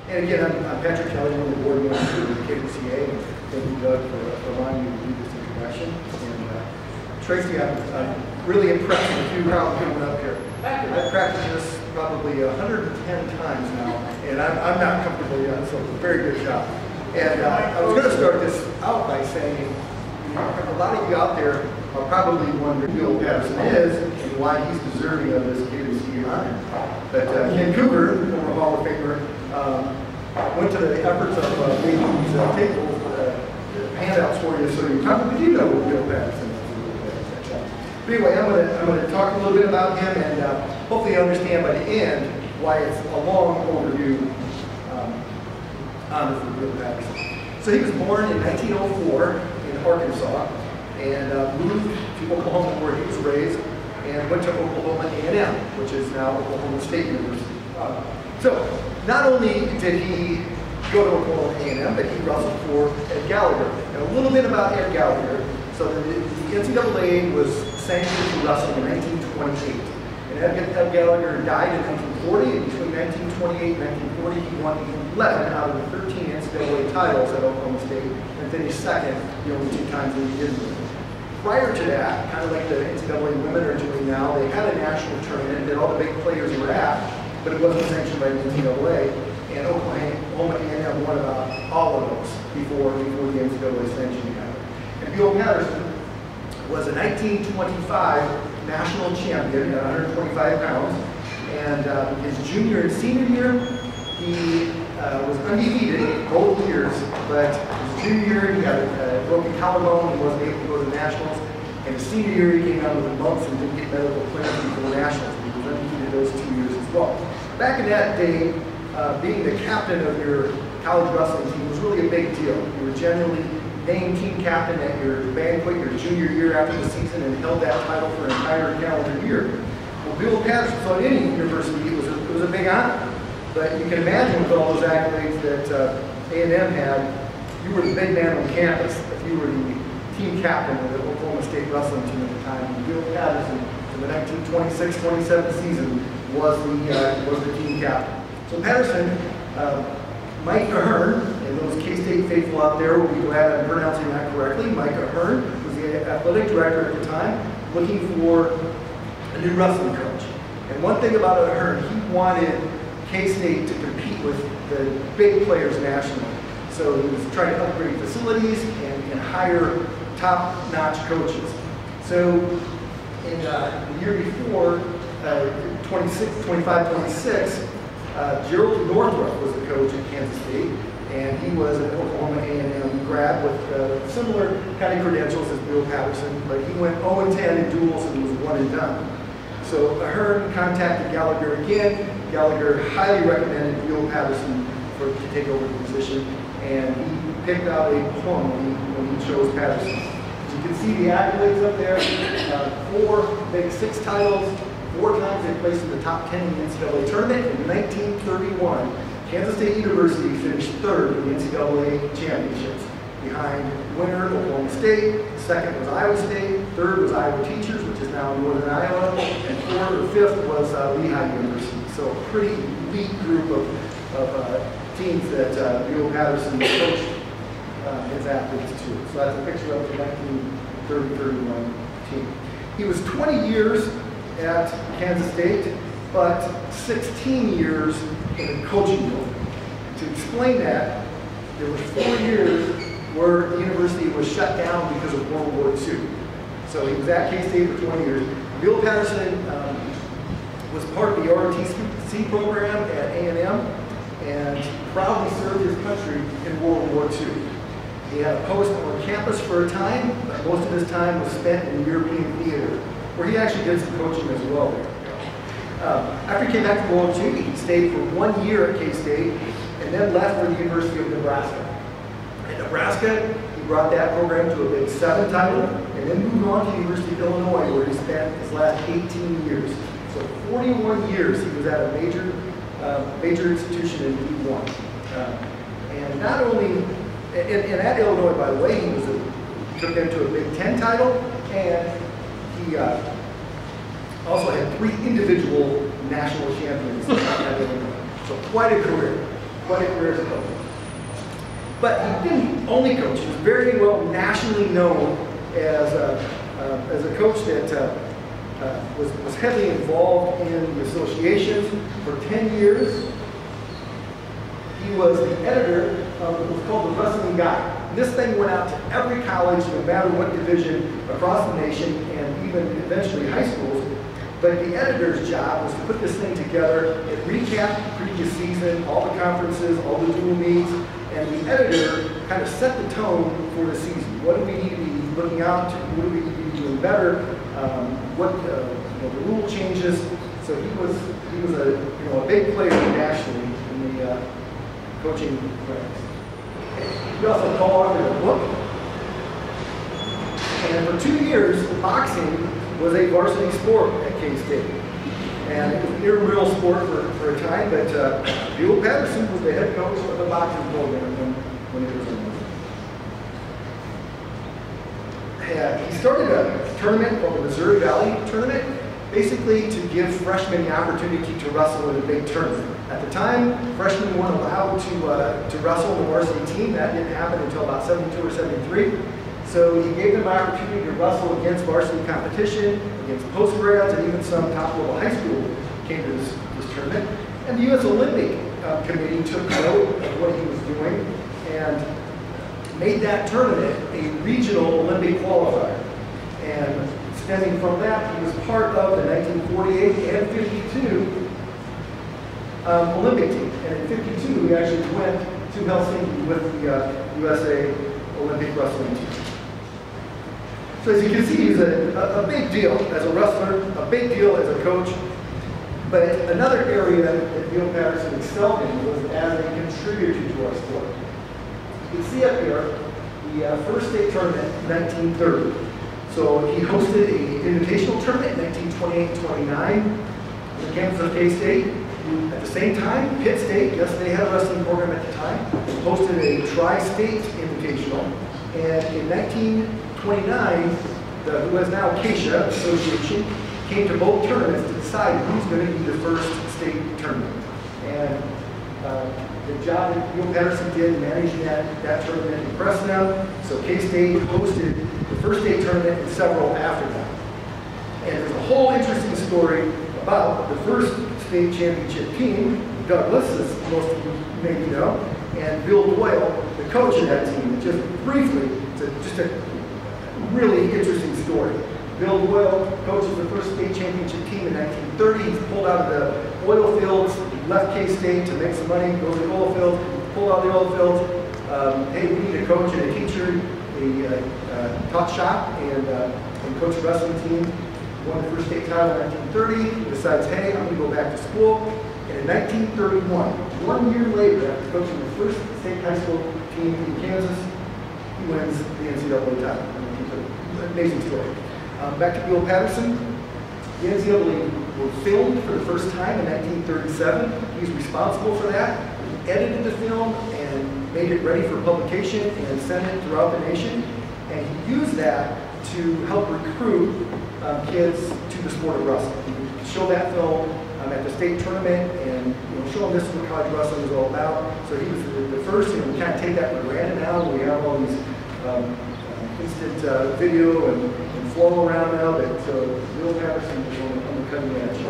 And again, I'm Patrick Kelly, one of the board members of the KWCA, and thank you, Doug, for allowing me to do this introduction. And Tracy, I'm really impressed with you coming up here. I've practiced this probably 110 times now, and I'm not comfortable yet, so very good job. And I was going to start this out by saying, a lot of you out there are probably wondering who Buel Patterson is and why he's deserving of this KWCA honor. But Ken Cougar, former Hall of Famer, went to the efforts of making these tables, handouts for you, so you probably do know who Buel Patterson is. But anyway, I'm going to talk a little bit about him and hopefully understand by the end why it's a long overdue honor for Buel Patterson. So he was born in 1904 in Arkansas and moved to Oklahoma where he was raised and went to Oklahoma A&M, which is now Oklahoma State University. So not only did he go to Oklahoma A&M, but he wrestled for Ed Gallagher. And a little bit about Ed Gallagher. So the NCAA was sanctioned for wrestling in 1928. And Ed Gallagher died in 1940, and between 1928 and 1940, he won 11 out of the 13 NCAA titles at Oklahoma State, and finished second the only 2 times that he did. Prior to that, kind of like the NCAA women are doing now, they had a national tournament that all the big players were at, but it wasn't sanctioned by the NCAA, and Oklahoma A&M won about all of those before the NCAA sanctioning happened. And Buel Patterson was a 1925 national champion at 125 pounds, and his junior and senior year, he was undefeated both years, but his junior year he had a broken collarbone and wasn't able to go to the nationals, and his senior year he came out with the bumps and didn't get medical clearance before nationals. He was undefeated those 2 years as well. Back in that day, being the captain of your college wrestling team was really a big deal. You were generally named team captain at your banquet your junior year after the season and held that title for an entire calendar year. Well, Buel Patterson, so at any university, it was a big honor. But you can imagine with all those accolades that A&M had, you were the big man on campus if you were the team captain of the Oklahoma State wrestling team at the time. And Buel Patterson, in the 1926-27 season, was the team captain. So Patterson, Mike Ahern, and those K-State faithful out there will be glad I'm pronouncing that correctly. Mike Ahern was the athletic director at the time, looking for a new wrestling coach. And one thing about Ahern, he wanted K-State to compete with the big players nationally. So he was trying to upgrade facilities and hire top-notch coaches. So in the year before, 25-26, Gerald Northrup was the coach at Kansas State, and he was an Oklahoma A&M grad with similar kind of credentials as Buel Patterson, but he went 0-10 in duels and was 1 and done. So Ahern contacted Gallagher again. Gallagher highly recommended Buel Patterson to take over the position, and he picked out a plum when he chose Patterson. As you can see the accolades up there, 4, maybe 6 titles, 4 times they placed in the top 10 in the NCAA tournament. In 1931, Kansas State University finished 3rd in the NCAA championships, behind winner Oklahoma State. 2nd was Iowa State. 3rd was Iowa Teachers, which is now Northern Iowa, and 4th or 5th was Lehigh University. So a pretty elite group of teams that Buel Patterson coached his athletes to. So that's a picture of the 1930-31 team. He was 20 years at Kansas State, but 16 years in the coaching role. To explain that, there were 4 years where the university was shut down because of World War II. So he was at K-State for 20 years. Buel Patterson was part of the ROTC program at A&M and proudly served his country in World War II. He had a post on campus for a time, but most of his time was spent in the European theater, where he actually did some coaching as well there. After he came back from World War II, he stayed for 1 year at K-State and then left for the University of Nebraska. In Nebraska, he brought that program to a Big 7 title and then moved on to the University of Illinois, where he spent his last 18 years. So 41 years he was at a major institution in D1. And not only, and at Illinois, by the way, he took them to a Big 10 title, and he also had 3 individual national champions at Illinois. So quite a career. quite a career as a coach. But he didn't only coach. He was very well nationally known as a coach that was heavily involved in the associations. For 10 years, he was the editor of what was called the Wrestling Guide. And this thing went out to every college, no matter what division across the nation, and even eventually high schools. But the editor's job was to put this thing together and recap the previous season, all the conferences, all the dual meets, and the editor kind of set the tone for the season. What do we need to be looking out to? What do we need to be doing better? The rule changes. So he was a big player nationally in the coaching ranks. He also co-authored a book. And for 2 years, boxing was a varsity sport at K-State. And it was an intramural sport for a time, but Buel Patterson was the head coach of the boxing program when he was in there. He started a tournament called the Missouri Valley Tournament, basically to give freshmen the opportunity to wrestle in a big tournament. At the time, freshmen weren't allowed to wrestle in the varsity team. That didn't happen until about 72 or 73. So he gave them an opportunity to wrestle against varsity competition, against post-grads, and even some top-level high school came to this tournament. And the U.S. Olympic Committee took note of what he was doing and made that tournament a regional Olympic qualifier. And stemming from that, he was part of the 1948 and 52 Olympic team. And in 52, he actually went to Helsinki with the USA Olympic wrestling team. So as you can see, he's a big deal as a wrestler, a big deal as a coach. But another area that Buel Patterson excelled in was as a contributor to our sport. You can see up here the first state tournament in 1930. So he hosted an invitational tournament in 1928-29 on the campus of K-State. At the same time, Pitt State, yes, they had a wrestling program at the time, hosted a tri-state invitational. And in 1929, who is now KWCA Association, came to both tournaments to decide who's going to be the first state tournament. And the job that Buel Patterson did managing that tournament impressed them. So K-State hosted the first state tournament and several after that. And there's a whole interesting story about the first state championship team, Douglas, as most of you maybe know, and Bill Buel, the coach of that team. Just briefly, just a really interesting story. Bill Buel coaches the first state championship team in 1930. He's pulled out of the oil fields, left K-State to make some money, goes to the oil fields, pulled out of the oil fields. Hey, we need a coach and a teacher. He taught shop and coached the wrestling team. Won the first state title in 1930. He decides, hey, I'm going to go back to school. And in 1931, 1 year later, after coaching the first state high school team in Kansas, he wins the NCAA title. Amazing story. Back to Buel Patterson. The NCAA were filmed for the first time in 1937. He's responsible for that. He edited the film and made it ready for publication and sent it throughout the nation. And he used that to help recruit kids to the sport of wrestling. He showed that film at the state tournament and show them this is what college wrestling is all about. So he was the first, we kind of take that for granted now. We have all these instant video and flow around now that Buel Patterson was on the cutting edge.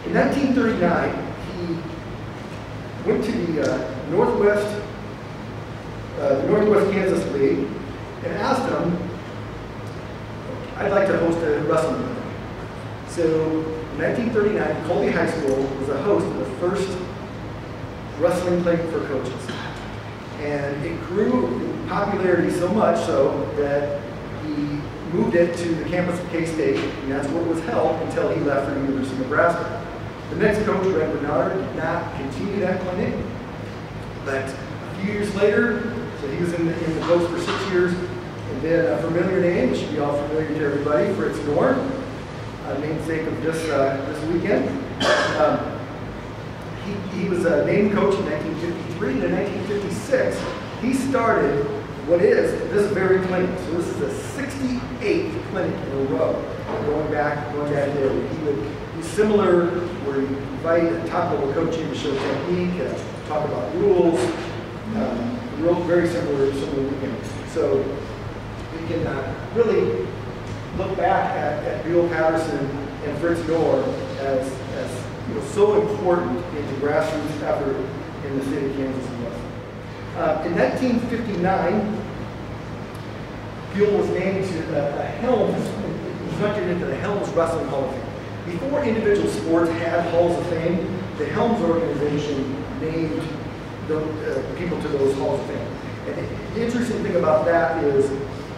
In 1939, he went to the Northwest Kansas League and asked them, I'd like to host a wrestling tournament. So in 1939, Colby High School was a host of the first wrestling clinic for coaches. And it grew in popularity so much so that he moved it to the campus of K-State, and that's where it was held until he left for the University of Nebraska. The next coach, Red Bernard, did not continue that clinic, but a few years later, so he was in the coach for 6 years, and then a familiar name, it should be all familiar to everybody, Fritz Dorn, namesake of this weekend. He was named coach in 1953, and in 1956, he started what is this very clinic. So this is the 68th clinic in a row, going back there. He would be similar, where you invite a top-level coach in to show technique, talk about rules, very similar weekend. So we can really look back at Buel, Patterson, and Fritz Nohr as so important in the grassroots effort in the state of Kansas and West. In 1959, Buel was named to the Helms, inducted into the Helms Wrestling Hall of Fame. Before individual sports had halls of fame, the Helms organization named the people to those halls of fame. And the interesting thing about that is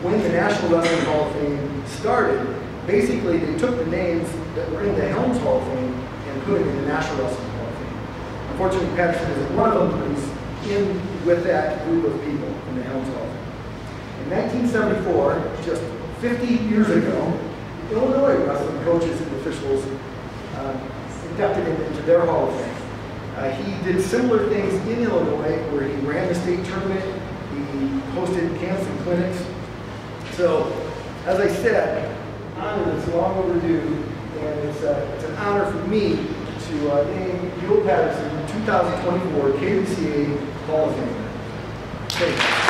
when the National Wrestling Hall of Fame started, basically they took the names that were in the Helms Hall of Fame and put it in the National Wrestling Hall of Fame. Unfortunately, Patterson isn't one of them, but he's in with that group of people in the Helms Hall of Fame. In 1974, just 50 years ago, Illinois wrestling coaches and officials inducted him into their Hall of Fame. He did similar things in Illinois where he ran the state tournament, he hosted camps and clinics. So, as I said, honor that's long overdue, and it's an honor for me to name Buel Patterson 2024 KWCA Hall of Fame. Thank you.